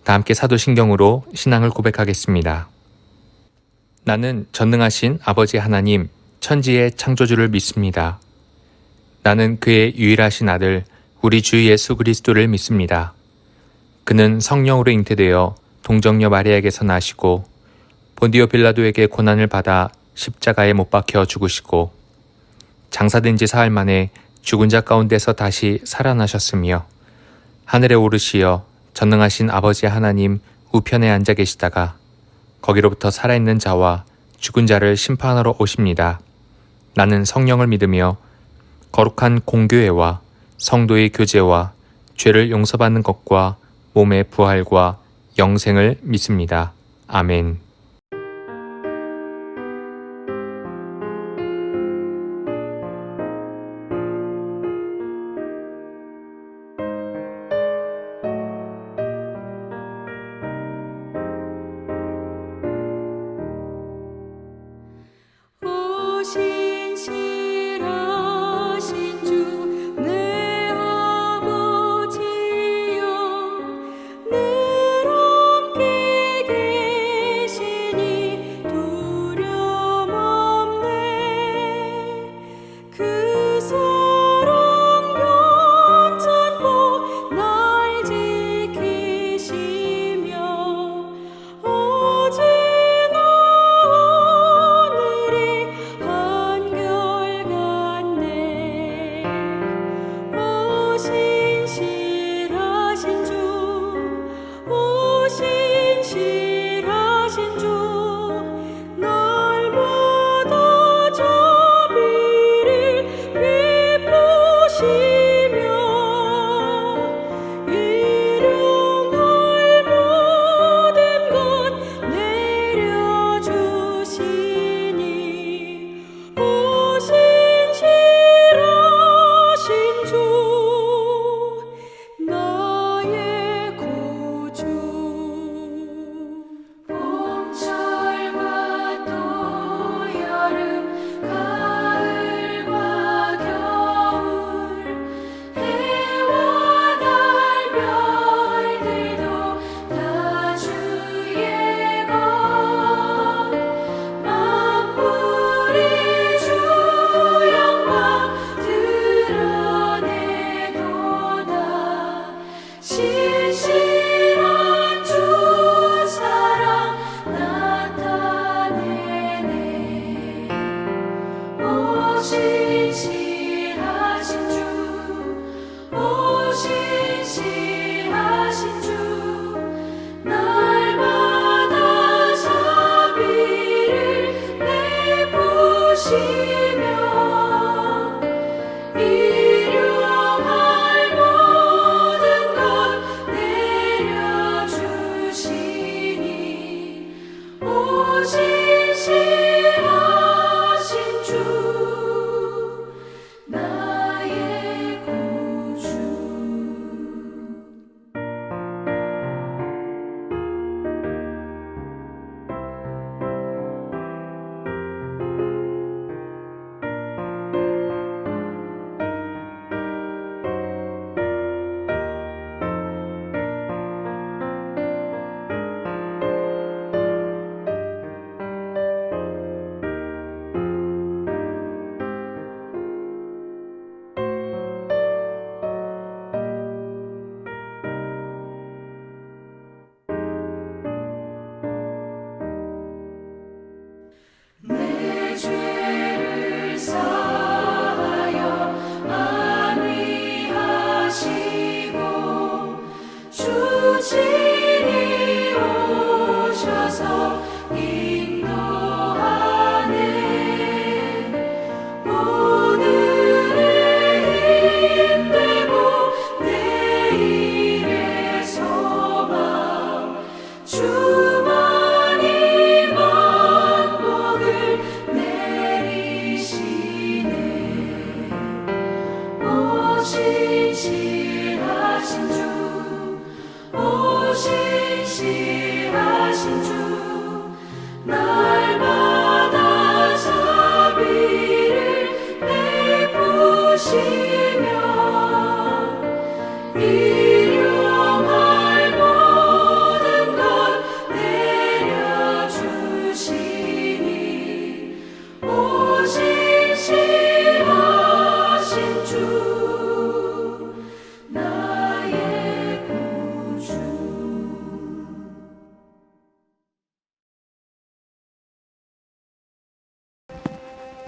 다 함께 사도신경으로 신앙을 고백하겠습니다. 나는 전능하신 아버지 하나님, 천지의 창조주를 믿습니다. 나는 그의 유일하신 아들, 우리 주 예수 그리스도를 믿습니다. 그는 성령으로 잉태되어 동정녀 마리아에게서 나시고 본디오 빌라도에게 고난을 받아 십자가에 못 박혀 죽으시고 장사된 지 사흘 만에 죽은 자 가운데서 다시 살아나셨으며 하늘에 오르시어 전능하신 아버지 하나님 우편에 앉아 계시다가 거기로부터 살아있는 자와 죽은 자를 심판하러 오십니다. 나는 성령을 믿으며 거룩한 공교회와 성도의 교제와 죄를 용서받는 것과 몸의 부활과 영생을 믿습니다. 아멘. 신실하신 주 내 아버지여 늘 함께 계시니 두려움 없네. 그 사랑 변찮고 날 지키시며 어제나 오늘이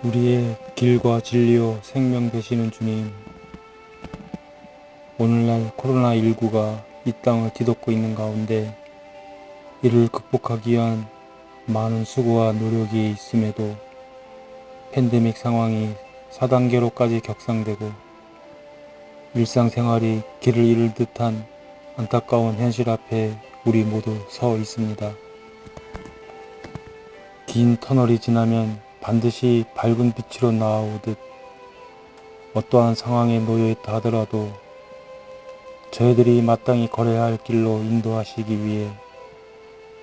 우리의 길과 진리요 생명 되시는 주님, 오늘날 코로나19가 이 땅을 뒤덮고 있는 가운데 이를 극복하기 위한 많은 수고와 노력이 있음에도 팬데믹 상황이 4단계로까지 격상되고 일상생활이 길을 잃을 듯한 안타까운 현실 앞에 우리 모두 서 있습니다. 긴 터널이 지나면 반드시 밝은 빛으로 나아오듯 어떠한 상황에 놓여 있다 하더라도 저희들이 마땅히 걸어야 할 길로 인도하시기 위해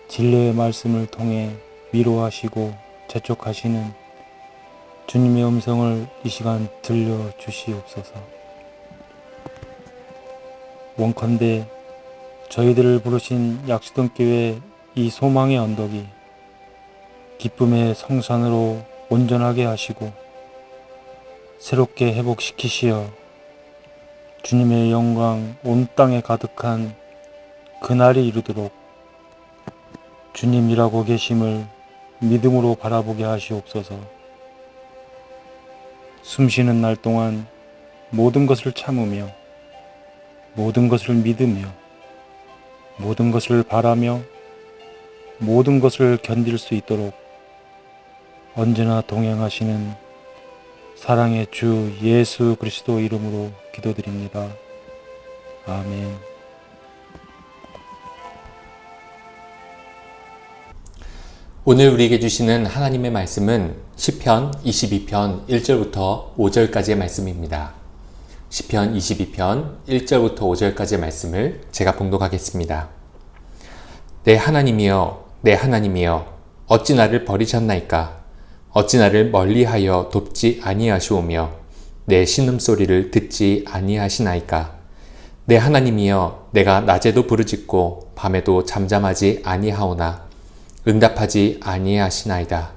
진리의 말씀을 통해 위로하시고 재촉하시는 주님의 음성을 이 시간 들려주시옵소서. 원컨대 저희들을 부르신 약수동교회 이 소망의 언덕이 기쁨의 성산으로 온전하게 하시고 새롭게 회복시키시어 주님의 영광 온 땅에 가득한 그날이 이르도록 주님 일하고 계심을 믿음으로 바라보게 하시옵소서. 숨쉬는 날 동안 모든 것을 참으며 모든 것을 믿으며 모든 것을 바라며 모든 것을 견딜 수 있도록 언제나 동행하시는 사랑의 주 예수 그리스도 이름으로 기도드립니다. 아멘. 오늘 우리에게 주시는 하나님의 말씀은 시편 22편 1절부터 5절까지의 말씀입니다. 시편 22편 1절부터 5절까지의 말씀을 제가 봉독하겠습니다. 내 하나님이여, 내 하나님이여, 어찌 나를 버리셨나이까? 어찌 나를 멀리하여 돕지 아니하시오며 내 신음소리를 듣지 아니하시나이까? 내 하나님이여, 내가 낮에도 부르짖고 밤에도 잠잠하지 아니하오나 응답하지 아니하시나이다.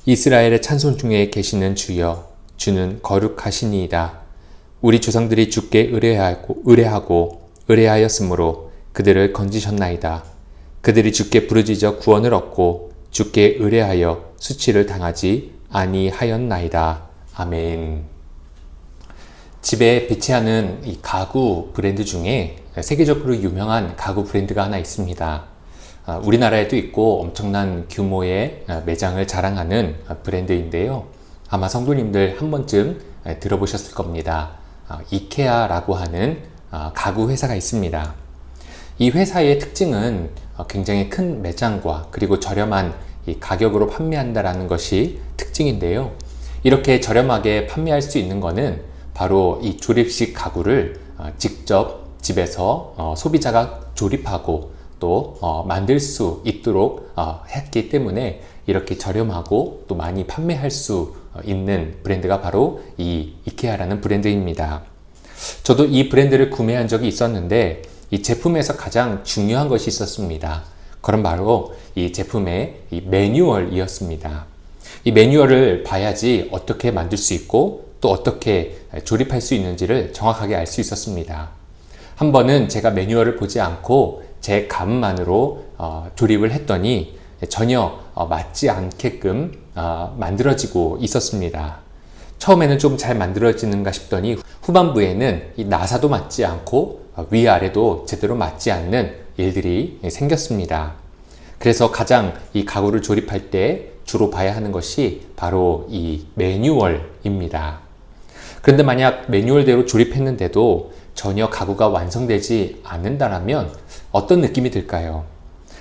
이스라엘의 찬송 중에 계시는 주여, 주는 거룩하시니이다. 우리 조상들이 주께 의뢰하였으므로 그들을 건지셨나이다. 그들이 주께 부르짖어 구원을 얻고 주께 의뢰하여 수치를 당하지 아니하였나이다. 아멘. 집에 비치하는 이 가구 브랜드 중에 세계적으로 유명한 가구 브랜드가 하나 있습니다. 우리나라에도 있고 엄청난 규모의 매장을 자랑하는 브랜드인데요. 아마 성도님들 한 번쯤 들어보셨을 겁니다. 이케아라고 하는 가구 회사가 있습니다. 이 회사의 특징은 굉장히 큰 매장과 그리고 저렴한 이 가격으로 판매한다라는 것이 특징인데요. 이렇게 저렴하게 판매할 수 있는 것은 바로 이 조립식 가구를 직접 집에서 소비자가 조립하고 또 만들 수 있도록 했기 때문에 이렇게 저렴하고 또 많이 판매할 수 있는 브랜드가 바로 이 이케아라는 브랜드입니다. 저도 이 브랜드를 구매한 적이 있었는데 이 제품에서 가장 중요한 것이 있었습니다. 그럼 바로 이 제품의 이 매뉴얼이었습니다. 이 매뉴얼을 봐야지 어떻게 만들 수 있고 또 어떻게 조립할 수 있는지를 정확하게 알 수 있었습니다. 한 번은 제가 매뉴얼을 보지 않고 제 감만으로 조립을 했더니 전혀 맞지 않게끔 만들어지고 있었습니다. 처음에는 좀 잘 만들어지는가 싶더니 후반부에는 이 나사도 맞지 않고 위아래도 제대로 맞지 않는 일들이 생겼습니다. 그래서 가장 이 가구를 조립할 때 주로 봐야 하는 것이 바로 이 매뉴얼입니다. 그런데 만약 매뉴얼대로 조립했는데도 전혀 가구가 완성되지 않는다면 어떤 느낌이 들까요?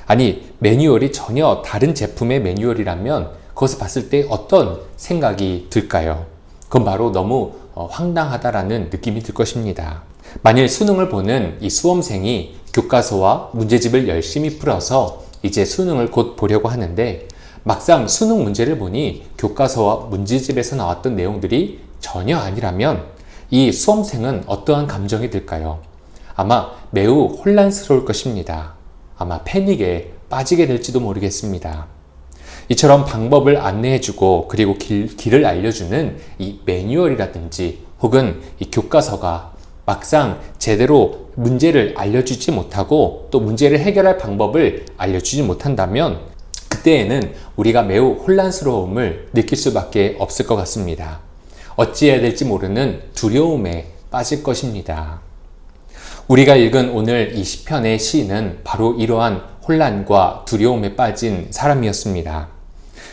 아니, 매뉴얼이 전혀 다른 제품의 매뉴얼이라면 그것을 봤을 때 어떤 생각이 들까요? 그건 바로 너무 황당하다라는 느낌이 들 것입니다. 만일 수능을 보는 이 수험생이 교과서와 문제집을 열심히 풀어서 이제 수능을 곧 보려고 하는데 막상 수능 문제를 보니 교과서와 문제집에서 나왔던 내용들이 전혀 아니라면 이 수험생은 어떠한 감정이 들까요? 아마 매우 혼란스러울 것입니다. 아마 패닉에 빠지게 될지도 모르겠습니다. 이처럼 방법을 안내해주고 그리고 길을 알려주는 이 매뉴얼이라든지 혹은 이 교과서가 막상 제대로 문제를 알려주지 못하고 또 문제를 해결할 방법을 알려주지 못한다면 그때에는 우리가 매우 혼란스러움을 느낄 수밖에 없을 것 같습니다. 어찌해야 될지 모르는 두려움에 빠질 것입니다. 우리가 읽은 오늘 이 시편의 시인은 바로 이러한 혼란과 두려움에 빠진 사람이었습니다.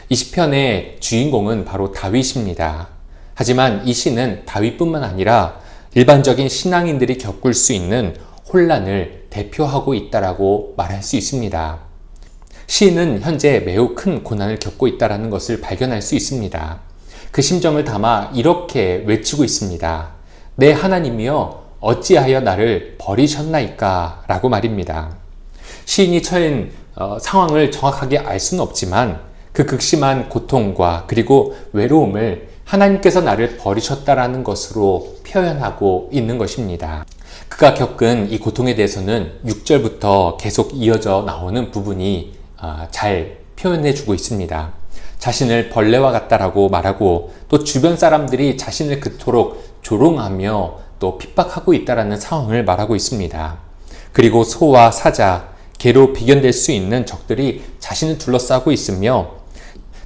이 시편의 주인공은 바로 다윗입니다. 하지만 이 시는 다윗뿐만 아니라 일반적인 신앙인들이 겪을 수 있는 혼란을 대표하고 있다라고 말할 수 있습니다. 시인은 현재 매우 큰 고난을 겪고 있다는 것을 발견할 수 있습니다. 그 심정을 담아 이렇게 외치고 있습니다. 내 하나님이여 어찌하여 나를 버리셨나이까? 라고 말입니다. 시인이 처한 상황을 정확하게 알 수는 없지만 그 극심한 고통과 그리고 외로움을 하나님께서 나를 버리셨다라는 것으로 표현하고 있는 것입니다. 그가 겪은 이 고통에 대해서는 6절부터 계속 이어져 나오는 부분이 잘 표현해주고 있습니다. 자신을 벌레와 같다라고 말하고 또 주변 사람들이 자신을 그토록 조롱하며 또 핍박하고 있다라는 상황을 말하고 있습니다. 그리고 소와 사자, 개로 비견될 수 있는 적들이 자신을 둘러싸고 있으며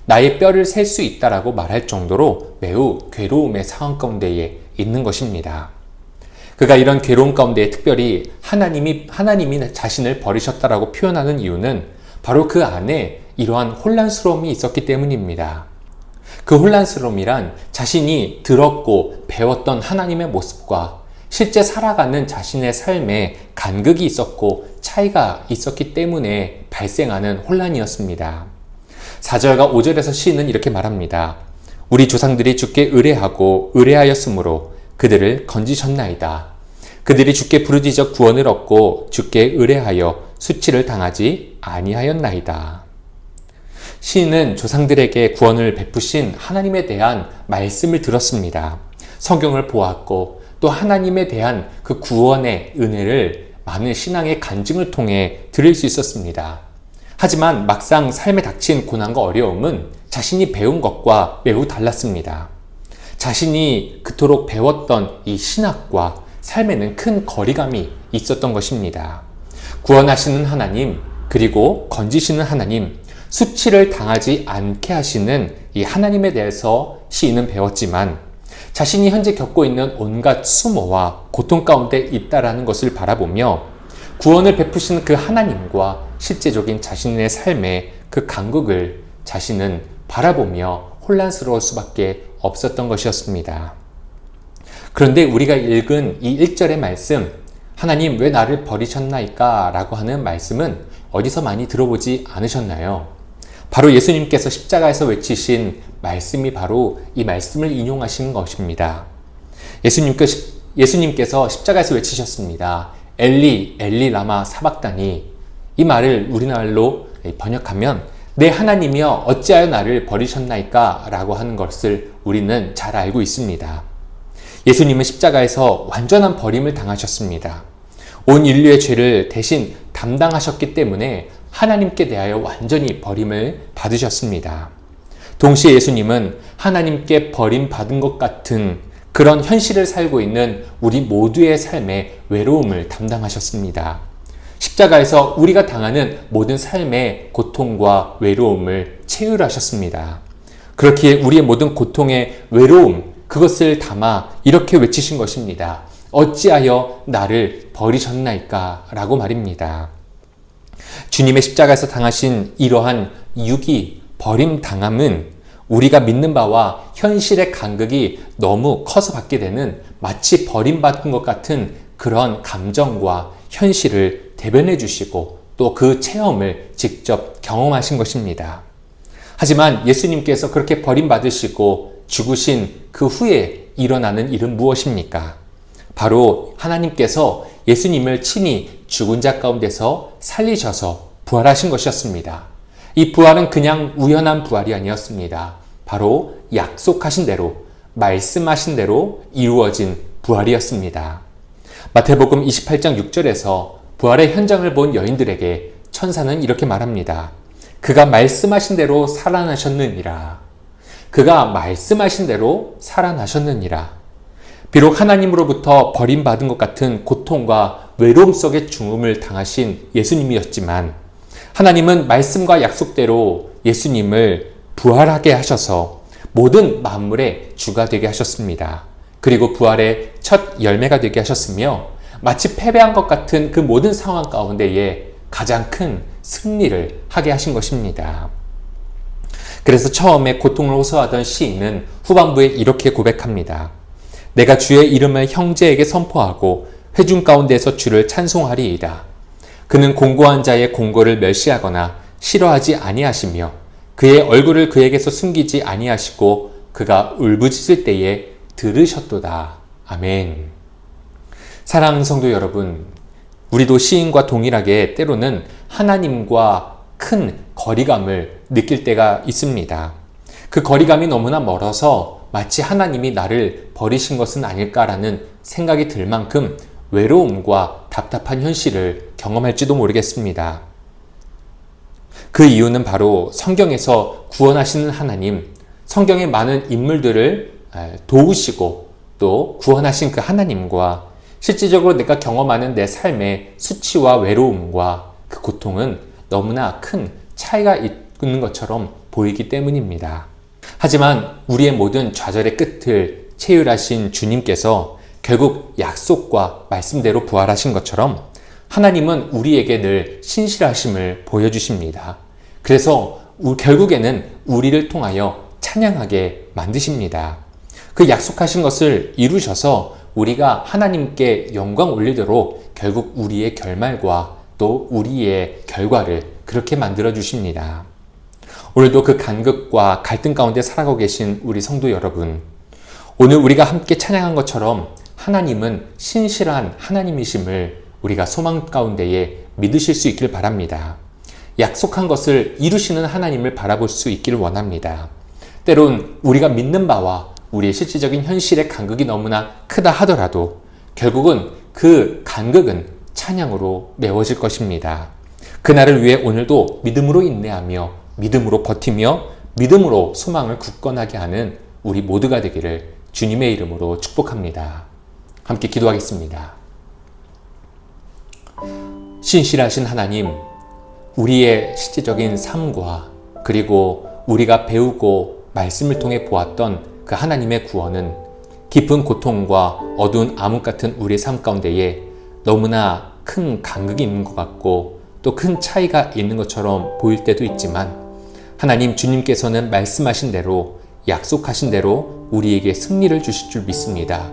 나의 뼈를 셀 수 있다라고 말할 정도로 매우 괴로움의 상황 가운데에 있는 것입니다. 그가 이런 괴로움 가운데 특별히 하나님이 자신을 버리셨다라고 표현하는 이유는 바로 그 안에 이러한 혼란스러움이 있었기 때문입니다. 그 혼란스러움이란 자신이 들었고 배웠던 하나님의 모습과 실제 살아가는 자신의 삶에 간극이 있었고 차이가 있었기 때문에 발생하는 혼란이었습니다. 4절과 5절에서 시인은 이렇게 말합니다. 우리 조상들이 주께 의뢰하고 의뢰하였으므로 그들을 건지셨나이다. 그들이 주께 부르짖어 구원을 얻고 주께 의뢰하여 수치를 당하지 아니하였나이다. 시인은 조상들에게 구원을 베푸신 하나님에 대한 말씀을 들었습니다. 성경을 보았고 또 하나님에 대한 그 구원의 은혜를 많은 신앙의 간증을 통해 들을 수 있었습니다. 하지만 막상 삶에 닥친 고난과 어려움은 자신이 배운 것과 매우 달랐습니다. 자신이 그토록 배웠던 이 신학과 삶에는 큰 거리감이 있었던 것입니다. 구원하시는 하나님, 그리고 건지시는 하나님, 수치를 당하지 않게 하시는 이 하나님에 대해서 시인은 배웠지만 자신이 현재 겪고 있는 온갖 수모와 고통 가운데 있다라는 것을 바라보며 구원을 베푸시는 그 하나님과 실제적인 자신의 삶의 그 간극을 자신은 바라보며 혼란스러울 수밖에 없었던 것이었습니다. 그런데 우리가 읽은 이 1절의 말씀, 하나님 왜 나를 버리셨나이까? 라고 하는 말씀은 어디서 많이 들어보지 않으셨나요? 바로 예수님께서 십자가에서 외치신 말씀이 바로 이 말씀을 인용하신 것입니다. 예수님께서 십자가에서 외치셨습니다. 엘리, 엘리 라마 사박다니. 이 말을 우리말로 번역하면 내 하나님이여 어찌하여 나를 버리셨나이까? 라고 하는 것을 우리는 잘 알고 있습니다. 예수님은 십자가에서 완전한 버림을 당하셨습니다. 온 인류의 죄를 대신 담당하셨기 때문에 하나님께 대하여 완전히 버림을 받으셨습니다. 동시에 예수님은 하나님께 버림받은 것 같은 그런 현실을 살고 있는 우리 모두의 삶의 외로움을 담당하셨습니다. 십자가에서 우리가 당하는 모든 삶의 고통과 외로움을 체휼하셨습니다. 그렇기에 우리의 모든 고통의 외로움, 그것을 담아 이렇게 외치신 것입니다. 어찌하여 나를 버리셨나이까? 라고 말입니다. 주님의 십자가에서 당하신 이러한 유기, 버림당함은 우리가 믿는 바와 현실의 간극이 너무 커서 받게 되는 마치 버림받은 것 같은 그런 감정과 현실을 대변해 주시고 또 그 체험을 직접 경험하신 것입니다. 하지만 예수님께서 그렇게 버림받으시고 죽으신 그 후에 일어나는 일은 무엇입니까? 바로 하나님께서 예수님을 친히 죽은 자 가운데서 살리셔서 부활하신 것이었습니다. 이 부활은 그냥 우연한 부활이 아니었습니다. 바로 약속하신 대로, 말씀하신 대로 이루어진 부활이었습니다. 마태복음 28장 6절에서 부활의 현장을 본 여인들에게 천사는 이렇게 말합니다. 그가 말씀하신 대로 살아나셨느니라. 그가 말씀하신 대로 살아나셨느니라. 비록 하나님으로부터 버림받은 것 같은 고통과 외로움 속의 죽음을 당하신 예수님이었지만 하나님은 말씀과 약속대로 예수님을 부활하게 하셔서 모든 만물의 주가 되게 하셨습니다. 그리고 부활의 첫 열매가 되게 하셨으며 마치 패배한 것 같은 그 모든 상황 가운데에 가장 큰 승리를 하게 하신 것입니다. 그래서 처음에 고통을 호소하던 시인은 후반부에 이렇게 고백합니다. 내가 주의 이름을 형제에게 선포하고 회중 가운데서 주를 찬송하리이다. 그는 공고한 자의 공고를 멸시하거나 싫어하지 아니하시며 그의 얼굴을 그에게서 숨기지 아니하시고 그가 울부짖을 때에 들으셨도다. 아멘. 사랑하는 성도 여러분, 우리도 시인과 동일하게 때로는 하나님과 큰 거리감을 느낄 때가 있습니다. 그 거리감이 너무나 멀어서 마치 하나님이 나를 버리신 것은 아닐까라는 생각이 들 만큼 외로움과 답답한 현실을 경험할지도 모르겠습니다. 그 이유는 바로 성경에서 구원하시는 하나님, 성경의 많은 인물들을 도우시고 또 구원하신 그 하나님과 실질적으로 내가 경험하는 내 삶의 수치와 외로움과 그 고통은 너무나 큰 차이가 있는 것처럼 보이기 때문입니다. 하지만 우리의 모든 좌절의 끝을 채율하신 주님께서 결국 약속과 말씀대로 부활하신 것처럼 하나님은 우리에게 늘 신실하심을 보여주십니다. 그래서 결국에는 우리를 통하여 찬양하게 만드십니다. 그 약속하신 것을 이루셔서 우리가 하나님께 영광 올리도록 결국 우리의 결말과 또 우리의 결과를 그렇게 만들어 주십니다. 오늘도 그 간극과 갈등 가운데 살아가고 계신 우리 성도 여러분, 오늘 우리가 함께 찬양한 것처럼 하나님은 신실한 하나님이심을 우리가 소망 가운데에 믿으실 수 있길 바랍니다. 약속한 것을 이루시는 하나님을 바라볼 수 있기를 원합니다. 때론 우리가 믿는 바와 우리의 실질적인 현실의 간극이 너무나 크다 하더라도 결국은 그 간극은 찬양으로 메워질 것입니다. 그날을 위해 오늘도 믿음으로 인내하며 믿음으로 버티며 믿음으로 소망을 굳건하게 하는 우리 모두가 되기를 주님의 이름으로 축복합니다. 함께 기도하겠습니다. 신실하신 하나님, 우리의 실질적인 삶과 그리고 우리가 배우고 말씀을 통해 보았던 그 하나님의 구원은 깊은 고통과 어두운 암흑 같은 우리의 삶 가운데에 너무나 큰 간극이 있는 것 같고 또 큰 차이가 있는 것처럼 보일 때도 있지만 하나님 주님께서는 말씀하신 대로 약속하신 대로 우리에게 승리를 주실 줄 믿습니다.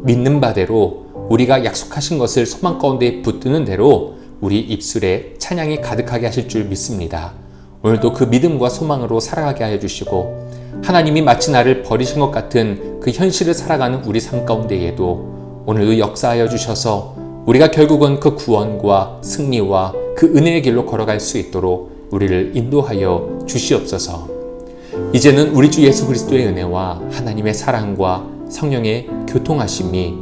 믿는 바대로 우리가 약속하신 것을 소망 가운데 붙드는 대로 우리 입술에 찬양이 가득하게 하실 줄 믿습니다. 오늘도 그 믿음과 소망으로 살아가게 하여 주시고 하나님이 마치 나를 버리신 것 같은 그 현실을 살아가는 우리 삶 가운데에도 오늘도 역사하여 주셔서 우리가 결국은 그 구원과 승리와 그 은혜의 길로 걸어갈 수 있도록 우리를 인도하여 주시옵소서. 이제는 우리 주 예수 그리스도의 은혜와 하나님의 사랑과 성령의 교통하심이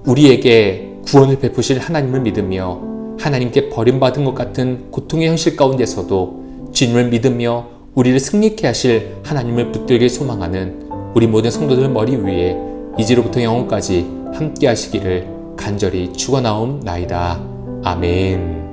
우리에게 구원을 베푸실 하나님을 믿으며 하나님께 버림받은 것 같은 고통의 현실 가운데서도 주님을 믿으며 우리를 승리케 하실 하나님을 붙들길 소망하는 우리 모든 성도들 머리 위에 이제로부터 영원까지 함께 하시기를 간절히 축원하옵나이다. 아멘.